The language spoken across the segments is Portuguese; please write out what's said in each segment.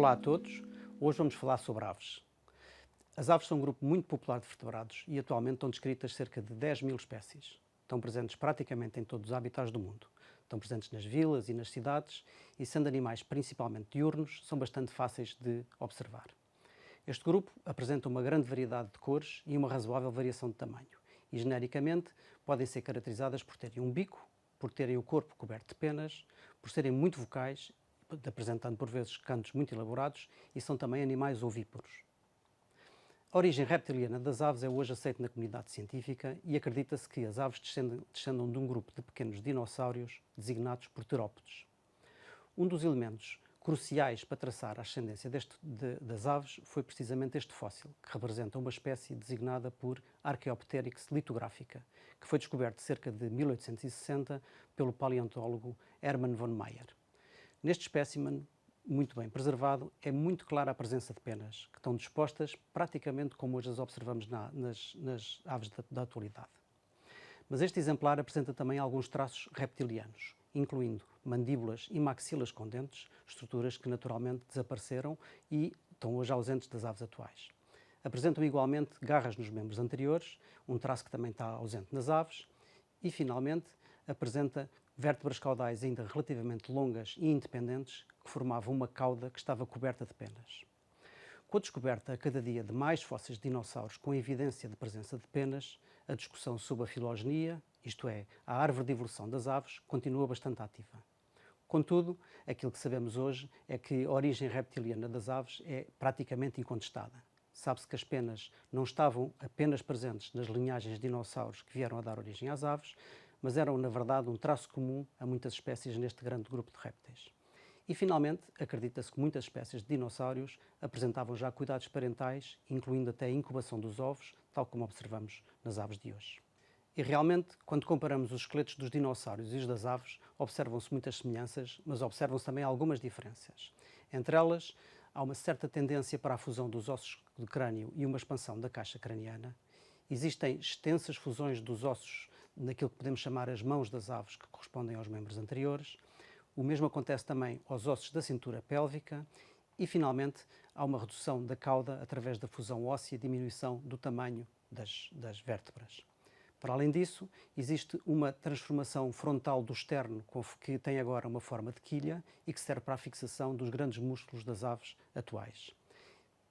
Olá a todos, hoje vamos falar sobre aves. As aves são um grupo muito popular de vertebrados e atualmente estão descritas cerca de 10 mil espécies. Estão presentes praticamente em todos os habitats do mundo. Estão presentes nas vilas e nas cidades e, sendo animais principalmente diurnos, são bastante fáceis de observar. Este grupo apresenta uma grande variedade de cores e uma razoável variação de tamanho e, genericamente, podem ser caracterizadas por terem um bico, por terem o corpo coberto de penas, por serem muito vocais, apresentando por vezes cantos muito elaborados, e são também animais ovíparos. A origem reptiliana das aves é hoje aceita na comunidade científica e acredita-se que as aves descendam de um grupo de pequenos dinossauros designados por terópodes. Um dos elementos cruciais para traçar a ascendência das aves foi precisamente este fóssil, que representa uma espécie designada por Archaeopteryx lithographica, que foi descoberto cerca de 1860 pelo paleontólogo Hermann von Meyer. Neste espécimen, muito bem preservado, é muito clara a presença de penas, que estão dispostas praticamente como hoje as observamos nas aves da atualidade. Mas este exemplar apresenta também alguns traços reptilianos, incluindo mandíbulas e maxilas com dentes, estruturas que naturalmente desapareceram e estão hoje ausentes das aves atuais. Apresentam igualmente garras nos membros anteriores, um traço que também está ausente nas aves, e finalmente apresenta vértebras caudais ainda relativamente longas e independentes que formavam uma cauda que estava coberta de penas. Com a descoberta a cada dia de mais fósseis de dinossauros com evidência de presença de penas, a discussão sobre a filogenia, isto é, a árvore de evolução das aves, continua bastante ativa. Contudo, aquilo que sabemos hoje é que a origem reptiliana das aves é praticamente incontestada. Sabe-se que as penas não estavam apenas presentes nas linhagens de dinossauros que vieram a dar origem às aves, mas eram, na verdade, um traço comum a muitas espécies neste grande grupo de répteis. E, finalmente, acredita-se que muitas espécies de dinossauros apresentavam já cuidados parentais, incluindo até a incubação dos ovos, tal como observamos nas aves de hoje. E, realmente, quando comparamos os esqueletos dos dinossauros e os das aves, observam-se muitas semelhanças, mas observam-se também algumas diferenças. Entre elas, há uma certa tendência para a fusão dos ossos do crânio e uma expansão da caixa craniana. Existem extensas fusões dos ossos naquilo que podemos chamar as mãos das aves, que correspondem aos membros anteriores. O mesmo acontece também aos ossos da cintura pélvica e, finalmente, há uma redução da cauda através da fusão óssea e diminuição do tamanho das vértebras. Para além disso, existe uma transformação frontal do externo, que tem agora uma forma de quilha e que serve para a fixação dos grandes músculos das aves atuais.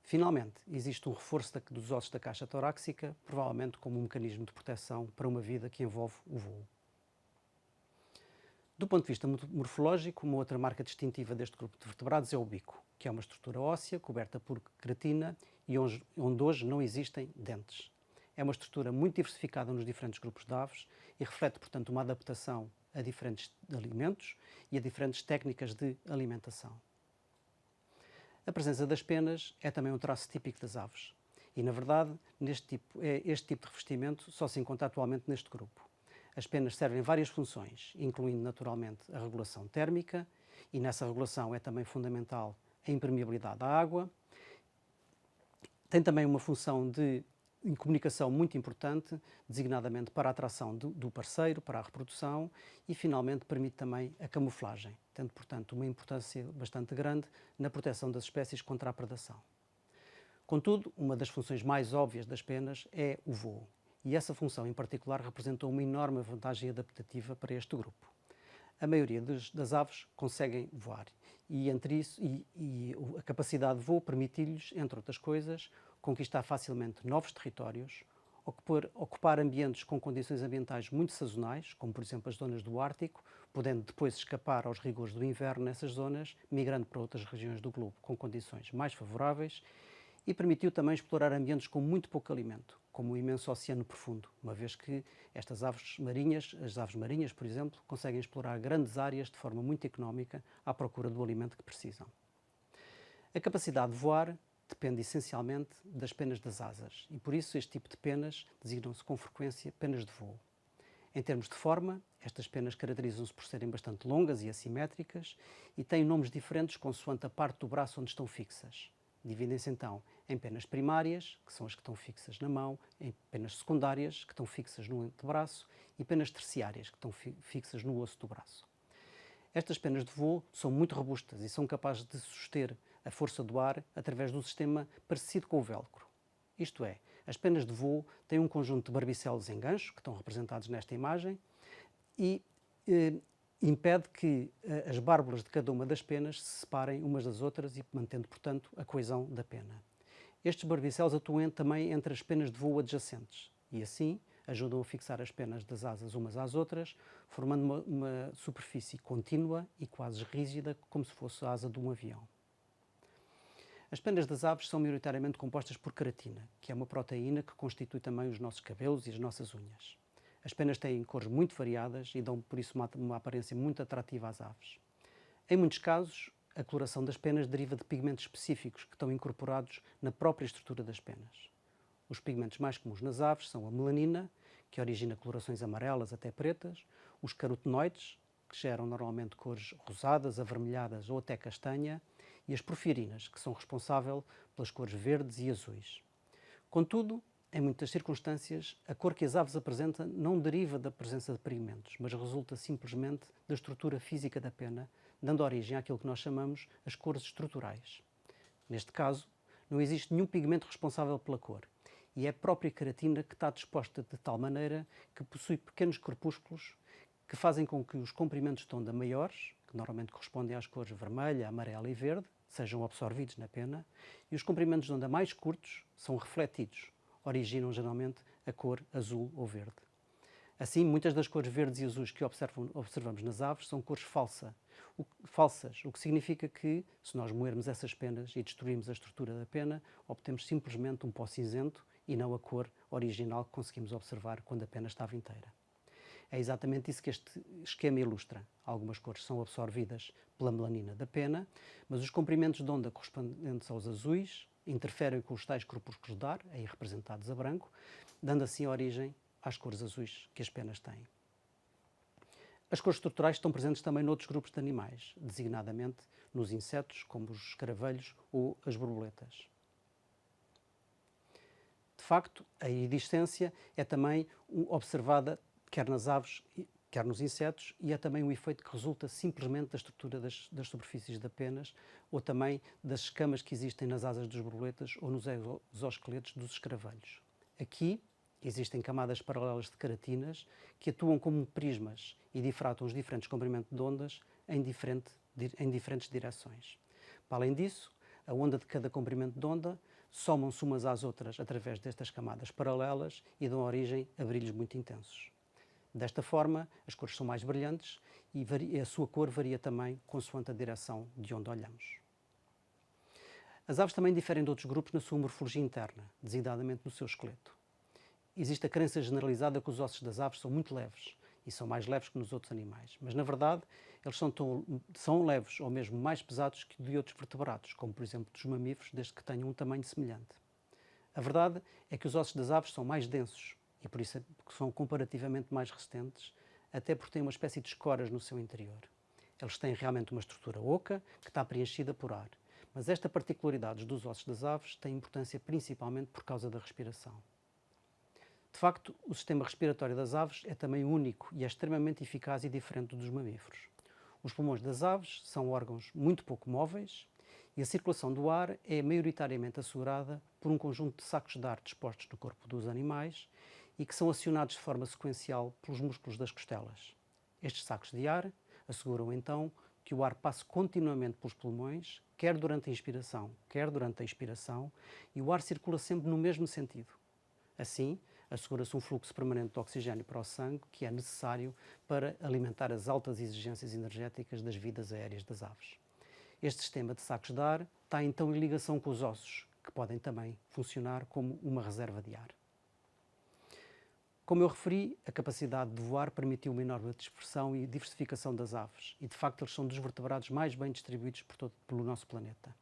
Finalmente, existe um reforço dos ossos da caixa torácica, provavelmente como um mecanismo de proteção para uma vida que envolve o voo. Do ponto de vista morfológico, uma outra marca distintiva deste grupo de vertebrados é o bico, que é uma estrutura óssea coberta por queratina e onde hoje não existem dentes. É uma estrutura muito diversificada nos diferentes grupos de aves e reflete, portanto, uma adaptação a diferentes alimentos e a diferentes técnicas de alimentação. A presença das penas é também um traço típico das aves e, na verdade, este tipo de revestimento só se encontra atualmente neste grupo. As penas servem várias funções, incluindo naturalmente a regulação térmica, e nessa regulação é também fundamental a impermeabilidade à água. Tem também uma função de comunicação muito importante, designadamente para a atração do parceiro, para a reprodução, e finalmente permite também a camuflagem, tendo, portanto, uma importância bastante grande na proteção das espécies contra a predação. Contudo, uma das funções mais óbvias das penas é o voo, e essa função em particular representou uma enorme vantagem adaptativa para este grupo. A maioria das aves conseguem voar e a capacidade de voo permite-lhes, entre outras coisas, conquistar facilmente novos territórios, ocupar ambientes com condições ambientais muito sazonais, como por exemplo as zonas do Ártico, podendo depois escapar aos rigores do inverno nessas zonas, migrando para outras regiões do globo com condições mais favoráveis, e permitiu também explorar ambientes com muito pouco alimento, como o imenso oceano profundo, uma vez que estas aves marinhas, as aves marinhas, por exemplo, conseguem explorar grandes áreas de forma muito económica à procura do alimento que precisam. A capacidade de voar depende essencialmente das penas das asas e por isso este tipo de penas designam-se com frequência penas de voo. Em termos de forma, estas penas caracterizam-se por serem bastante longas e assimétricas e têm nomes diferentes consoante a parte do braço onde estão fixas. Dividem-se então em penas primárias, que são as que estão fixas na mão, em penas secundárias, que estão fixas no antebraço, e penas terciárias, que estão fixas no osso do braço. Estas penas de voo são muito robustas e são capazes de suster a força do ar através do sistema parecido com o velcro. Isto é, as penas de voo têm um conjunto de barbicelos em gancho, que estão representados nesta imagem, e impede que as bárbulas de cada uma das penas se separem umas das outras e mantendo, portanto, a coesão da pena. Estes barbicelos atuam também entre as penas de voo adjacentes e, assim, ajudam a fixar as penas das asas umas às outras, formando uma superfície contínua e quase rígida, como se fosse a asa de um avião. As penas das aves são maioritariamente compostas por queratina, que é uma proteína que constitui também os nossos cabelos e as nossas unhas. As penas têm cores muito variadas e dão, por isso, uma aparência muito atrativa às aves. Em muitos casos, a coloração das penas deriva de pigmentos específicos que estão incorporados na própria estrutura das penas. Os pigmentos mais comuns nas aves são a melanina, que origina colorações amarelas até pretas, os carotenoides, que geram normalmente cores rosadas, avermelhadas ou até castanha, e as porfirinas, que são responsáveis pelas cores verdes e azuis. Contudo, em muitas circunstâncias, a cor que as aves apresentam não deriva da presença de pigmentos, mas resulta simplesmente da estrutura física da pena, dando origem àquilo que nós chamamos as cores estruturais. Neste caso, não existe nenhum pigmento responsável pela cor, e é a própria queratina que está disposta de tal maneira que possui pequenos corpúsculos que fazem com que os comprimentos de onda maiores, que normalmente correspondem às cores vermelha, amarela e verde, sejam absorvidos na pena, e os comprimentos de onda mais curtos são refletidos, originam geralmente a cor azul ou verde. Assim, muitas das cores verdes e azuis que observamos nas aves são cores falsas, o que significa que, se nós moermos essas penas e destruirmos a estrutura da pena, obtemos simplesmente um pó cinzento e não a cor original que conseguimos observar quando a pena estava inteira. É exatamente isso que este esquema ilustra. Algumas cores são absorvidas pela melanina da pena, mas os comprimentos de onda correspondentes aos azuis interferem com os tais corpúsculos de ar, aí representados a branco, dando assim origem às cores azuis que as penas têm. As cores estruturais estão presentes também noutros grupos de animais, designadamente nos insetos, como os escaravelhos ou as borboletas. De facto, a iridescência é também observada quer nas aves, quer nos insetos, e é também um efeito que resulta simplesmente da estrutura das superfícies das penas ou também das escamas que existem nas asas das borboletas ou nos exoesqueletos dos escaravelhos. Aqui existem camadas paralelas de queratinas que atuam como prismas e difratam os diferentes comprimentos de ondas em diferentes direções. Para além disso, a onda de cada comprimento de onda somam-se umas às outras através destas camadas paralelas e dão origem a brilhos muito intensos. Desta forma, as cores são mais brilhantes e a sua cor varia também consoante a direção de onde olhamos. As aves também diferem de outros grupos na sua morfologia interna, designadamente no seu esqueleto. Existe a crença generalizada que os ossos das aves são muito leves e são mais leves que nos outros animais, mas na verdade eles são leves ou mesmo mais pesados que de outros vertebrados, como por exemplo dos mamíferos, desde que tenham um tamanho semelhante. A verdade é que os ossos das aves são mais densos e por isso são comparativamente mais resistentes, até porque têm uma espécie de escoras no seu interior. Eles têm realmente uma estrutura oca que está preenchida por ar, mas esta particularidade dos ossos das aves tem importância principalmente por causa da respiração. De facto, o sistema respiratório das aves é também único e é extremamente eficaz e diferente dos mamíferos. Os pulmões das aves são órgãos muito pouco móveis e a circulação do ar é maioritariamente assegurada por um conjunto de sacos de ar dispostos no corpo dos animais e que são acionados de forma sequencial pelos músculos das costelas. Estes sacos de ar asseguram então que o ar passe continuamente pelos pulmões, quer durante a inspiração, quer durante a expiração, e o ar circula sempre no mesmo sentido. Assim, assegura-se um fluxo permanente de oxigênio para o sangue que é necessário para alimentar as altas exigências energéticas das vidas aéreas das aves. Este sistema de sacos de ar está então em ligação com os ossos, que podem também funcionar como uma reserva de ar. Como eu referi, a capacidade de voar permitiu uma enorme dispersão e diversificação das aves, e de facto eles são dos vertebrados mais bem distribuídos pelo nosso planeta.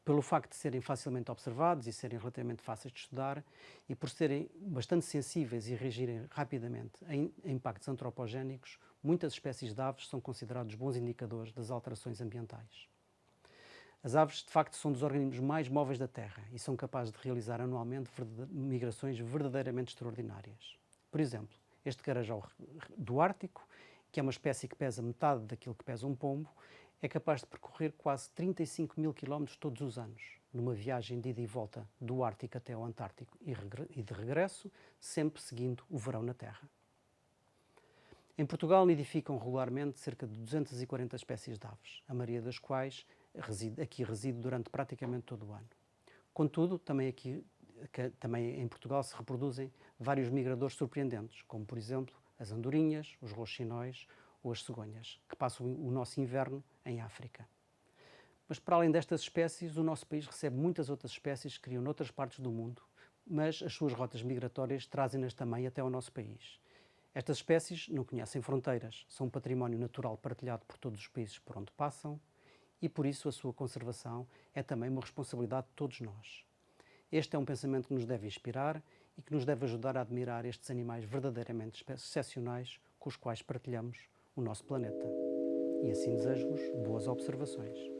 Pelo facto de serem facilmente observados e serem relativamente fáceis de estudar, e por serem bastante sensíveis e reagirem rapidamente a impactos antropogénicos, muitas espécies de aves são considerados bons indicadores das alterações ambientais. As aves, de facto, são dos organismos mais móveis da Terra e são capazes de realizar anualmente migrações verdadeiramente extraordinárias. Por exemplo, este carajau do Ártico, que é uma espécie que pesa metade daquilo que pesa um pombo, é capaz de percorrer quase 35 mil quilómetros todos os anos, numa viagem de ida e volta do Ártico até ao Antártico e de regresso, sempre seguindo o verão na Terra. Em Portugal nidificam regularmente cerca de 240 espécies de aves, a maioria das quais reside durante praticamente todo o ano. Contudo, também em Portugal se reproduzem vários migradores surpreendentes, como por exemplo as andorinhas, os rouxinóis ou as cegonhas, que passam o nosso inverno em África. Mas para além destas espécies, o nosso país recebe muitas outras espécies que criam noutras partes do mundo, mas as suas rotas migratórias trazem-nas também até ao nosso país. Estas espécies não conhecem fronteiras, são um património natural partilhado por todos os países por onde passam e, por isso, a sua conservação é também uma responsabilidade de todos nós. Este é um pensamento que nos deve inspirar e que nos deve ajudar a admirar estes animais verdadeiramente excepcionais com os quais partilhamos o nosso planeta. E assim desejo-vos boas observações.